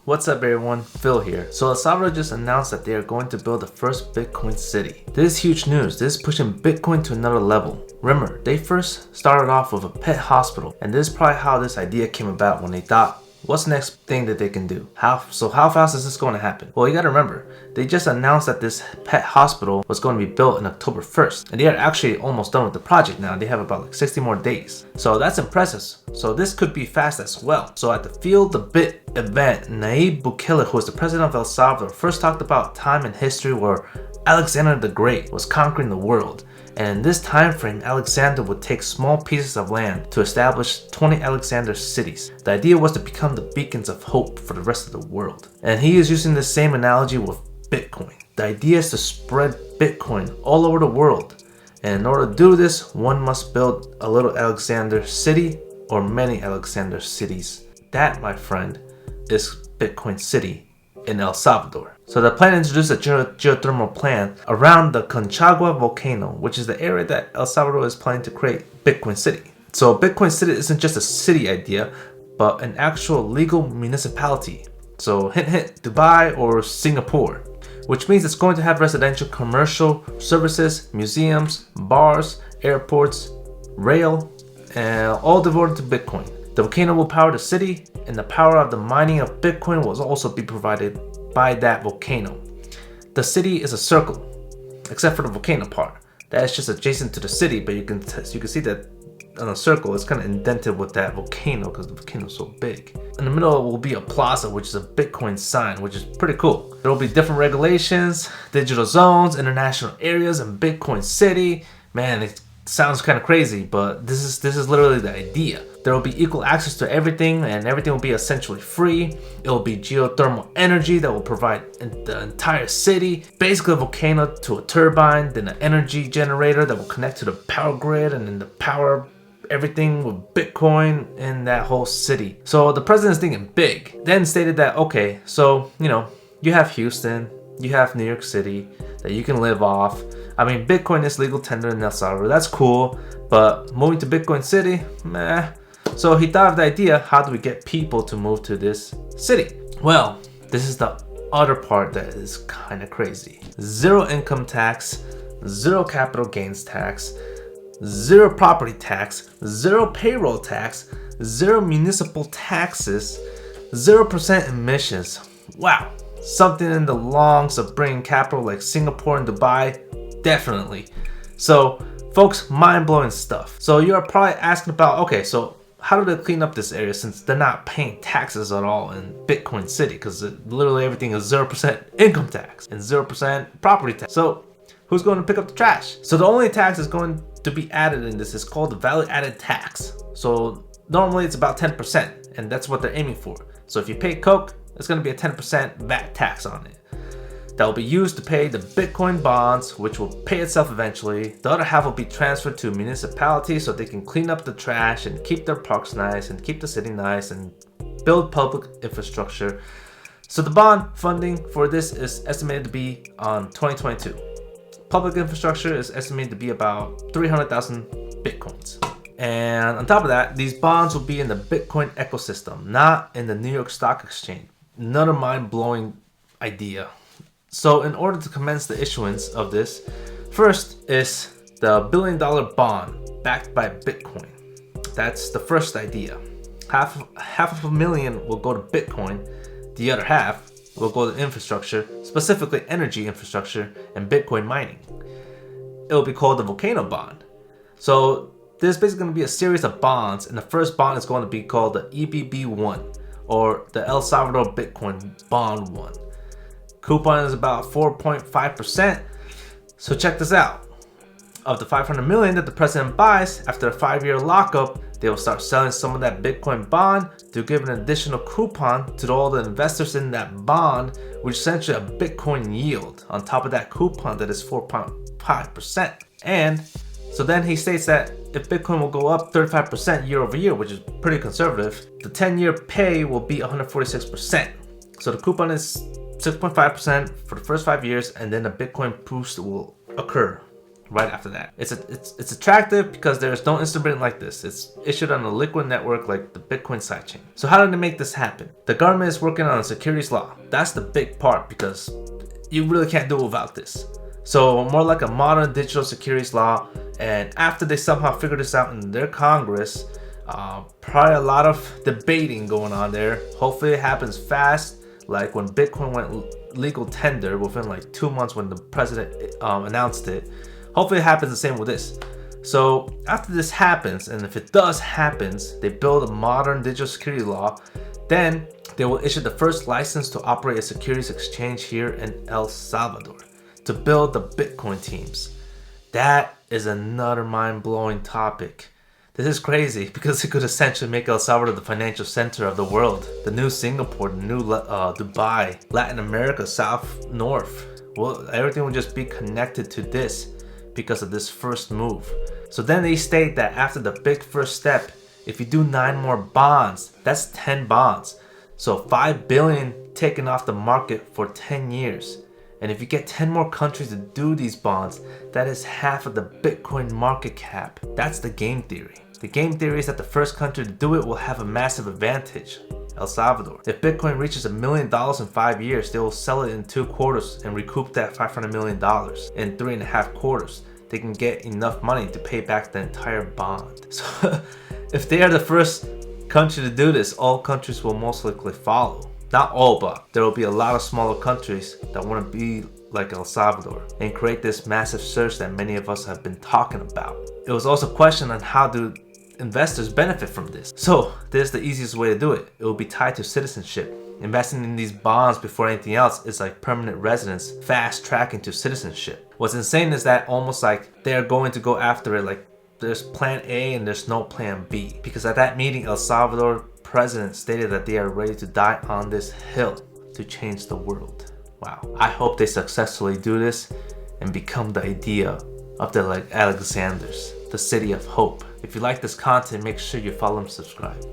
What's up everyone, Phil here. So El Salvador just announced that they are going to build the first Bitcoin city. This is huge news. This is pushing Bitcoin to another level. Remember, they first started off with a pet hospital, and this is probably how this idea came about when they thought, what's the next thing that they can do? How fast is this going to happen? Well, you gotta remember, they just announced that this pet hospital was going to be built in October 1st. And they are actually almost done with the project now. They have about like 60 more days. So that's impressive. So this could be fast as well. So at the Feel the Bit event, Nayib Bukele, who is the president of El Salvador, first talked about time in history where Alexander the Great was conquering the world. And in this time frame, Alexander would take small pieces of land to establish 20 Alexander cities. The idea was to become the beacons of hope for the rest of the world. And he is using the same analogy with Bitcoin. The idea is to spread Bitcoin all over the world. And in order to do this, one must build a little Alexander city or many Alexander cities. That, my friend, is Bitcoin City in El Salvador. So the plan introduced a geothermal plant around the Conchagua volcano, which is the area that El Salvador is planning to create Bitcoin City. So Bitcoin City isn't just a city idea, but an actual legal municipality. So hint hint, Dubai or Singapore, which means it's going to have residential, commercial services, museums, bars, airports, rail, and all devoted to Bitcoin. The volcano will power the city, and the power of the mining of Bitcoin will also be provided by that volcano. The city is a circle, except for the volcano part. That is just adjacent to the city, but you can see that on a circle, it's kind of indented with that volcano because the volcano is so big. In the middle will be a plaza, which is a Bitcoin sign, which is pretty cool. There will be different regulations, digital zones, international areas, and Bitcoin City. Man, it sounds kind of crazy, but this is literally the idea. There will be equal access to everything, and everything will be essentially free. It will be geothermal energy that will provide the entire city. Basically a volcano to a turbine, then an energy generator that will connect to the power grid, and then the power everything with Bitcoin in that whole city. So the president is thinking big. Then stated that, okay, so you have Houston, you have New York City that you can live off. I mean, Bitcoin is legal tender in El Salvador. That's cool, but moving to Bitcoin City, meh. So he thought of the idea, how do we get people to move to this city? Well, this is the other part that is kind of crazy. Zero income tax, zero capital gains tax, zero property tax, zero payroll tax, zero municipal taxes, 0% emissions. Wow, something in the lungs of bringing capital like Singapore and Dubai, definitely. So folks, mind-blowing stuff. So you're probably asking about, okay, so how do they clean up this area since they're not paying taxes at all in Bitcoin City? Because literally everything is 0% income tax and 0% property tax. So who's going to pick up the trash? So the only tax is going to be added in this is called the value added tax. So normally it's about 10%, and that's what they're aiming for. So if you pay Coke, it's going to be a 10% VAT tax on it. That will be used to pay the Bitcoin bonds, which will pay itself eventually. The other half will be transferred to municipalities so they can clean up the trash and keep their parks nice and keep the city nice and build public infrastructure. So the bond funding for this is estimated to be on 2022. Public infrastructure is estimated to be about 300,000 Bitcoins. And on top of that, these bonds will be in the Bitcoin ecosystem, not in the New York Stock Exchange. Another mind-blowing idea. So in order to commence the issuance of this, first is the $1 billion bond backed by Bitcoin. That's the first idea. Half of a million will go to Bitcoin. The other half will go to infrastructure, specifically energy infrastructure and Bitcoin mining. It will be called the Volcano Bond. So there's basically going to be a series of bonds, and the first bond is going to be called the EBB1, or the El Salvador Bitcoin Bond 1. Coupon is about 4.5%. So check this out. Of the 500 million that the president buys, after a 5-year lockup, they will start selling some of that Bitcoin bond to give an additional coupon to all the investors in that bond, which is essentially a Bitcoin yield on top of that coupon that is 4.5%. And so then he states that if Bitcoin will go up 35% year over year, which is pretty conservative, the 10-year pay will be 146%. So the coupon is 6.5% for the first 5 years, and then a Bitcoin boost will occur right after that. It's attractive because there's no instant payment like this. It's issued on a liquid network like the Bitcoin sidechain. So how did they make this happen? The government is working on a securities law. That's the big part because you really can't do without this. So more like a modern digital securities law. And after they somehow figure this out in their Congress, probably a lot of debating going on there. Hopefully it happens fast, like when Bitcoin went legal tender within like 2 months when the president announced it. Hopefully it happens the same with this. So after this happens, and if it does happens, they build a modern digital security law, then they will issue the first license to operate a securities exchange here in El Salvador to build the Bitcoin teams. That is another mind-blowing topic. This is crazy because it could essentially make El Salvador the financial center of the world. The new Singapore, the new Dubai, Latin America, South, North. Well, everything will just be connected to this because of this first move. So then they state that after the big first step, if you do 9 more bonds, that's 10 bonds. So 5 billion taken off the market for 10 years. And if you get 10 more countries to do these bonds, that is half of the Bitcoin market cap. That's the game theory. The game theory is that the first country to do it will have a massive advantage. El Salvador. If Bitcoin reaches $1 million in 5 years, they will sell it in 2 quarters and recoup that $500 million in 3.5 quarters. They can get enough money to pay back the entire bond. So if they are the first country to do this, all countries will most likely follow. Not all, but there will be a lot of smaller countries that want to be like El Salvador and create this massive surge that many of us have been talking about. It was also questioned on how do investors benefit from this. So this is the easiest way to do it. It will be tied to citizenship. Investing in these bonds before anything else is like permanent residence, fast tracking to citizenship. What's insane is that almost like they're going to go after it like there's plan A and there's no plan B. Because at that meeting, El Salvador president stated that they are ready to die on this hill to change the world. Wow. I hope they successfully do this and become the idea of the like Alexanders, the city of hope. If you like this content, make sure you follow and subscribe.